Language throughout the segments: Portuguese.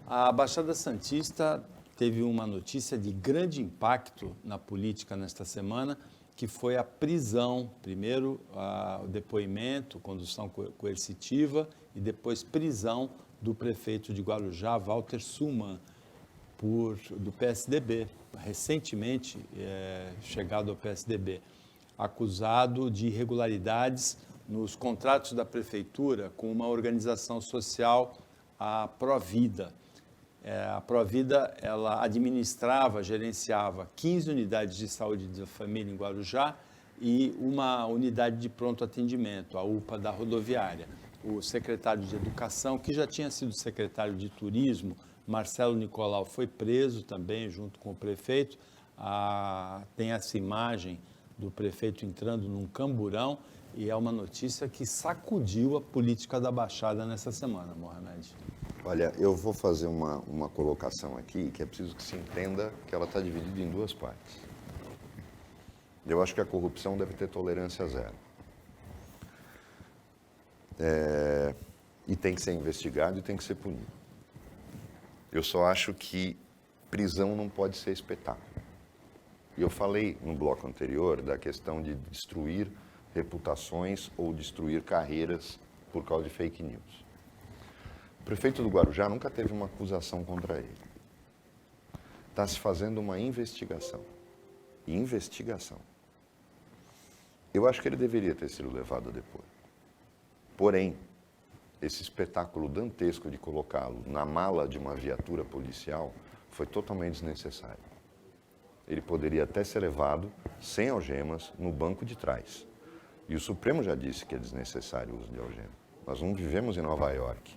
A Baixada Santista teve uma notícia de grande impacto na política nesta semana, que foi a prisão, primeiro o depoimento, condução coercitiva e depois prisão do prefeito de Guarujá, Walter Suman, do PSDB, recentemente chegado ao PSDB, acusado de irregularidades nos contratos da prefeitura com uma organização social, a Provida. A Provida, ela administrava, gerenciava 15 unidades de saúde da família em Guarujá e uma unidade de pronto atendimento, a UPA da rodoviária. O secretário de Educação, que já tinha sido secretário de Turismo, Marcelo Nicolau, foi preso também junto com o prefeito. Tem essa imagem do prefeito entrando num camburão e é uma notícia que sacudiu a política da Baixada nessa semana, Mohamed. Olha, eu vou fazer uma colocação aqui que é preciso que se entenda que ela está dividida em duas partes. Eu acho que a corrupção deve ter tolerância zero. E tem que ser investigado e tem que ser punido. Eu só acho que prisão não pode ser espetáculo. E eu falei no bloco anterior da questão de destruir reputações ou destruir carreiras por causa de fake news. O prefeito do Guarujá nunca teve uma acusação contra ele. Está se fazendo uma investigação. Investigação. Eu acho que ele deveria ter sido levado a depor. Porém, esse espetáculo dantesco de colocá-lo na mala de uma viatura policial foi totalmente desnecessário. Ele poderia até ser levado, sem algemas, no banco de trás. E o Supremo já disse que é desnecessário o uso de algema. Nós não vivemos em Nova York.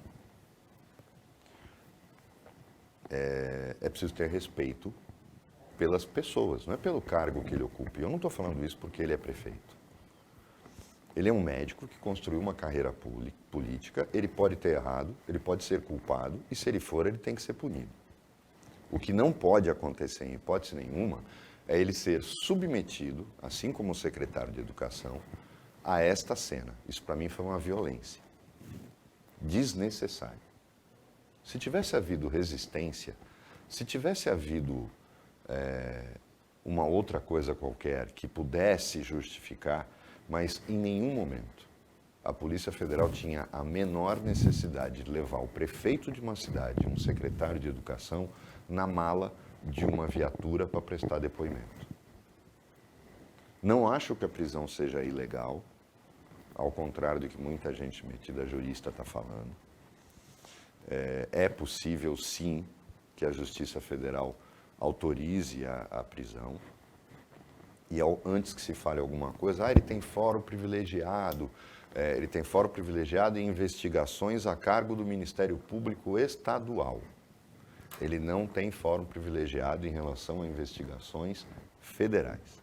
É preciso ter respeito pelas pessoas, não é pelo cargo que ele ocupa. Eu não estou falando isso porque ele é prefeito. Ele é um médico que construiu uma carreira política, ele pode ter errado, ele pode ser culpado, e se ele for, ele tem que ser punido. O que não pode acontecer, em hipótese nenhuma, é ele ser submetido, assim como o secretário de Educação, a esta cena. Isso, para mim, foi uma violência desnecessária. Se tivesse havido resistência, se tivesse havido uma outra coisa qualquer que pudesse justificar, mas em nenhum momento a Polícia Federal tinha a menor necessidade de levar o prefeito de uma cidade, um secretário de Educação, na mala de uma viatura para prestar depoimento. Não acho que a prisão seja ilegal, ao contrário do que muita gente metida jurista está falando. É possível, sim, que a Justiça Federal autorize a prisão. E antes que se fale alguma coisa, ele tem fórum privilegiado, em investigações a cargo do Ministério Público Estadual. Ele não tem fórum privilegiado em relação a investigações federais.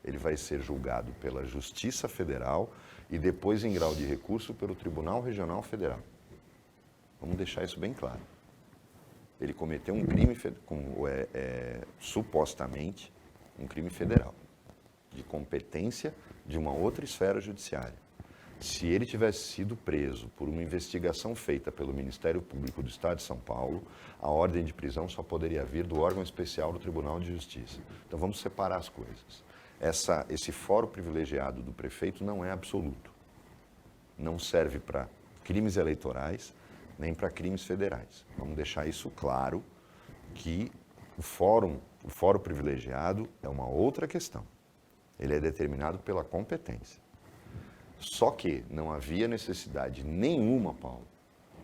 Ele vai ser julgado pela Justiça Federal e depois, em grau de recurso, pelo Tribunal Regional Federal. Vamos deixar isso bem claro. Ele cometeu um crime, supostamente, um crime federal, de competência de uma outra esfera judiciária. Se ele tivesse sido preso por uma investigação feita pelo Ministério Público do Estado de São Paulo, a ordem de prisão só poderia vir do órgão especial do Tribunal de Justiça. Então vamos separar as coisas. Esse fórum privilegiado do prefeito não é absoluto. Não serve para crimes eleitorais, nem para crimes federais. Vamos deixar isso claro, que o fórum privilegiado é uma outra questão. Ele é determinado pela competência. Só que não havia necessidade nenhuma, Paulo,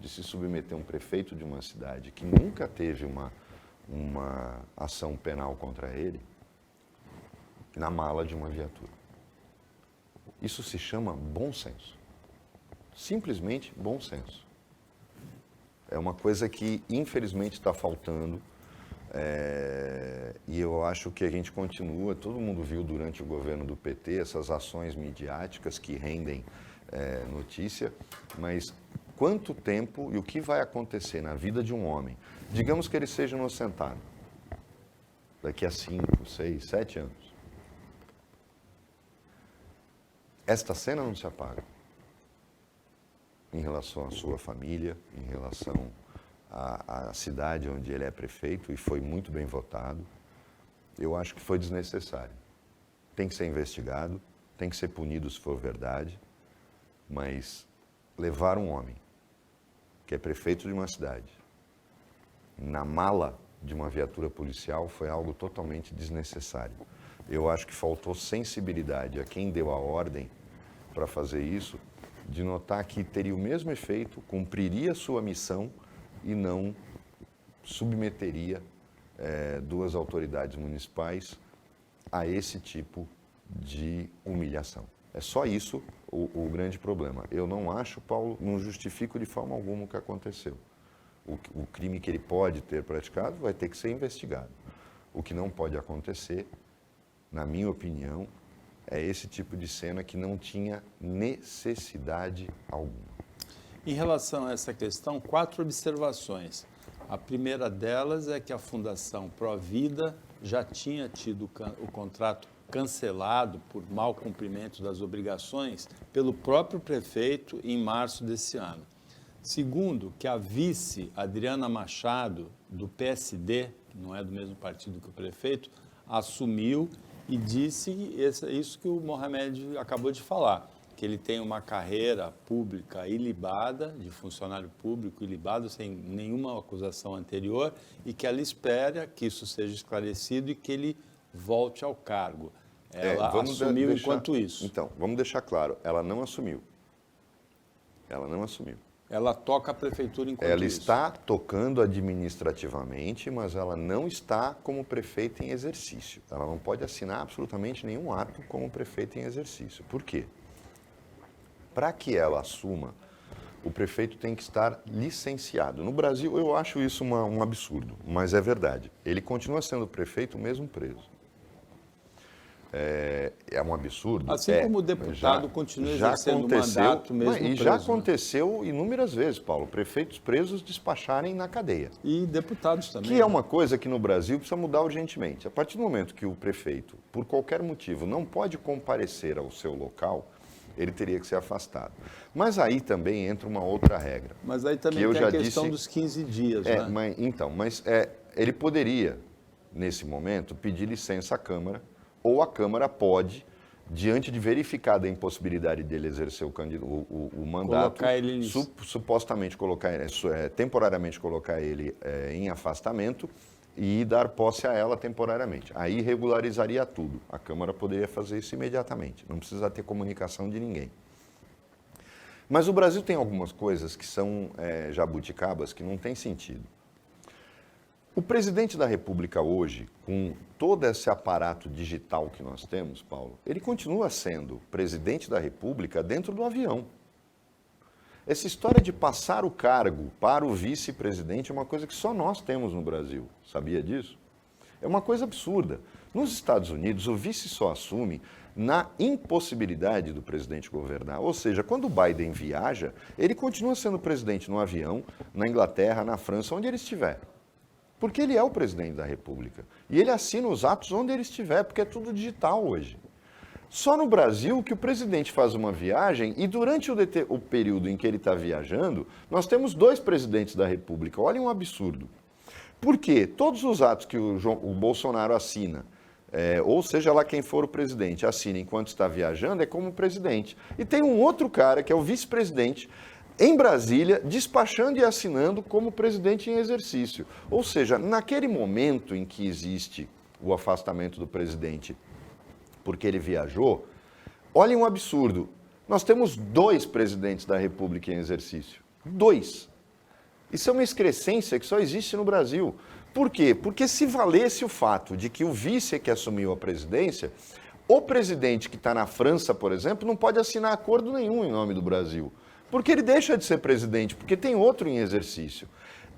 de se submeter um prefeito de uma cidade que nunca teve uma ação penal contra ele na mala de uma viatura. Isso se chama bom senso. Simplesmente bom senso. É uma coisa que, infelizmente, está faltando. E eu acho que a gente continua, todo mundo viu durante o governo do PT essas ações midiáticas que rendem notícia, mas quanto tempo e o que vai acontecer na vida de um homem, digamos que ele seja inocentado, daqui a 5, 6, 7 anos, esta cena não se apaga. em relação à sua família, em relação à cidade onde ele é prefeito, e foi muito bem votado. Eu acho que foi desnecessário. Tem que ser investigado, tem que ser punido se for verdade, mas levar um homem que é prefeito de uma cidade na mala de uma viatura policial foi algo totalmente desnecessário. Eu acho que faltou sensibilidade a quem deu a ordem para fazer isso, de notar que teria o mesmo efeito, cumpriria sua missão e não submeteria duas autoridades municipais a esse tipo de humilhação. É só isso o grande problema. Eu não acho, Paulo, não justifico de forma alguma o que aconteceu. O crime que ele pode ter praticado vai ter que ser investigado. O que não pode acontecer, na minha opinião, é esse tipo de cena que não tinha necessidade alguma. Em relação a essa questão, 4 observações. A primeira delas é que a Fundação Provida já tinha tido o contrato cancelado por mau cumprimento das obrigações pelo próprio prefeito em março desse ano. Segundo, que a vice Adriana Machado, do PSD, que não é do mesmo partido que o prefeito, assumiu e disse isso que o Mohamed acabou de falar, que ele tem uma carreira pública ilibada, de funcionário público ilibado, sem nenhuma acusação anterior, e que ela espera que isso seja esclarecido e que ele volte ao cargo. Ela assumiu enquanto isso. Então, vamos deixar claro, ela não assumiu. Ela não assumiu. Ela toca a prefeitura enquanto isso. Ela está tocando administrativamente, mas ela não está como prefeita em exercício. Ela não pode assinar absolutamente nenhum ato como prefeita em exercício. Por quê? Para que ela assuma, o prefeito tem que estar licenciado. No Brasil, eu acho isso um absurdo, mas é verdade. Ele continua sendo prefeito mesmo preso. É um absurdo. Assim como o deputado continua exercendo o mandato mesmo preso. E já aconteceu inúmeras vezes, Paulo, prefeitos presos despacharem na cadeia. E deputados também. Que é uma coisa que no Brasil precisa mudar urgentemente. A partir do momento que o prefeito, por qualquer motivo, não pode comparecer ao seu local, ele teria que ser afastado. Mas aí também entra uma outra regra. Mas aí também tem a questão dos 15 dias, né? Mas ele poderia, nesse momento, pedir licença à Câmara, ou a Câmara pode, diante de verificada a impossibilidade dele exercer o mandato, supostamente temporariamente colocar ele em afastamento e dar posse a ela temporariamente. Aí regularizaria tudo. A Câmara poderia fazer isso imediatamente, não precisa ter comunicação de ninguém. Mas o Brasil tem algumas coisas que são jabuticabas, que não tem sentido. O presidente da República hoje, com todo esse aparato digital que nós temos, Paulo, ele continua sendo presidente da República dentro do avião. Essa história de passar o cargo para o vice-presidente é uma coisa que só nós temos no Brasil. Sabia disso? É uma coisa absurda. Nos Estados Unidos, o vice só assume na impossibilidade do presidente governar. Ou seja, quando o Biden viaja, ele continua sendo presidente no avião, na Inglaterra, na França, onde ele estiver. Porque ele é o presidente da República. E ele assina os atos onde ele estiver, porque é tudo digital hoje. Só no Brasil que o presidente faz uma viagem e durante o período em que ele está viajando, nós temos 2 presidentes da República. Olha um absurdo. Por quê? Todos os atos que o Bolsonaro assina, ou seja lá quem for o presidente, assina enquanto está viajando, é como presidente. E tem um outro cara, que é o vice-presidente, em Brasília, despachando e assinando como presidente em exercício. Ou seja, naquele momento em que existe o afastamento do presidente porque ele viajou, olhem um absurdo, nós temos 2 presidentes da República em exercício. 2. Isso é uma excrescência que só existe no Brasil. Por quê? Porque se valesse o fato de que o vice que assumiu a presidência, o presidente que está na França, por exemplo, não pode assinar acordo nenhum em nome do Brasil. Porque ele deixa de ser presidente, porque tem outro em exercício.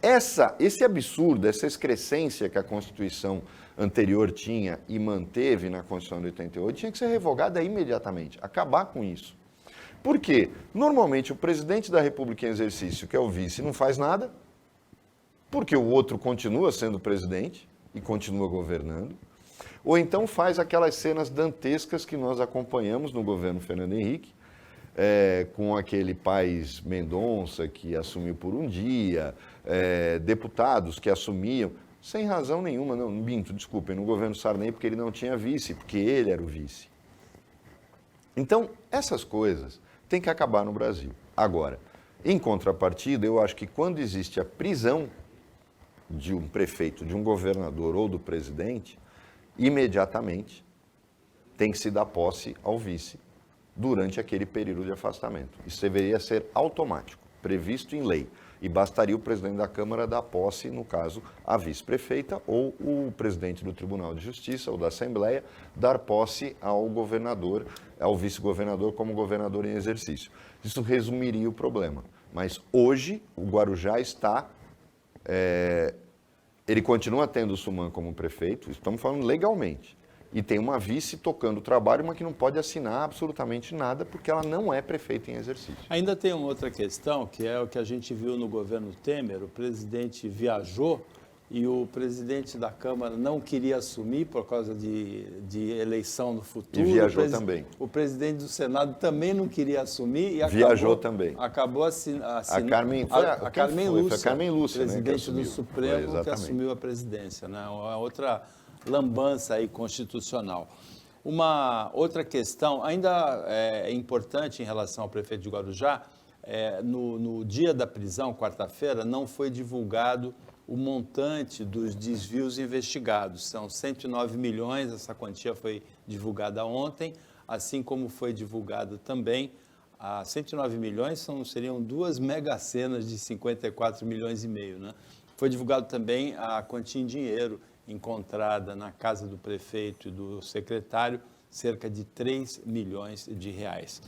Esse absurdo, essa excrescência que a Constituição anterior tinha e manteve na Constituição de 88, tinha que ser revogada imediatamente, acabar com isso. Por quê? Normalmente o presidente da República em exercício, que é o vice, não faz nada, porque o outro continua sendo presidente e continua governando, ou então faz aquelas cenas dantescas que nós acompanhamos no governo Fernando Henrique, com aquele Paes Mendonça que assumiu por um dia, deputados que assumiam, sem razão nenhuma, não minto, desculpem, no governo Sarney, porque ele não tinha vice, porque ele era o vice. Então, essas coisas têm que acabar no Brasil. Agora, em contrapartida, eu acho que quando existe a prisão de um prefeito, de um governador ou do presidente, imediatamente tem que se dar posse ao vice durante aquele período de afastamento. Isso deveria ser automático, previsto em lei. E bastaria o presidente da Câmara dar posse, no caso, à vice-prefeita ou o presidente do Tribunal de Justiça ou da Assembleia dar posse ao governador, ao vice-governador como governador em exercício. Isso resumiria o problema. Mas hoje o Guarujá está... ele continua tendo o Suman como prefeito, estamos falando legalmente. E tem uma vice tocando o trabalho, mas que não pode assinar absolutamente nada, porque ela não é prefeita em exercício. Ainda tem uma outra questão, que é o que a gente viu no governo Temer. O presidente viajou e o presidente da Câmara não queria assumir por causa de eleição no futuro. E viajou também. O presidente do Senado também não queria assumir e viajou também. Acabou assinando. A Carmen Lúcia, presidente né, do Supremo, que assumiu a presidência, né? Uma outra lambança aí constitucional. Uma outra questão, ainda é importante em relação ao prefeito de Guarujá, no dia da prisão, quarta-feira, não foi divulgado o montante dos desvios investigados. São 109 milhões, essa quantia foi divulgada ontem, assim como foi divulgado também, 109 milhões seriam 2 mega-senas de 54 milhões e meio, né? Foi divulgado também a quantia em dinheiro encontrada na casa do prefeito e do secretário, cerca de 3 milhões de reais.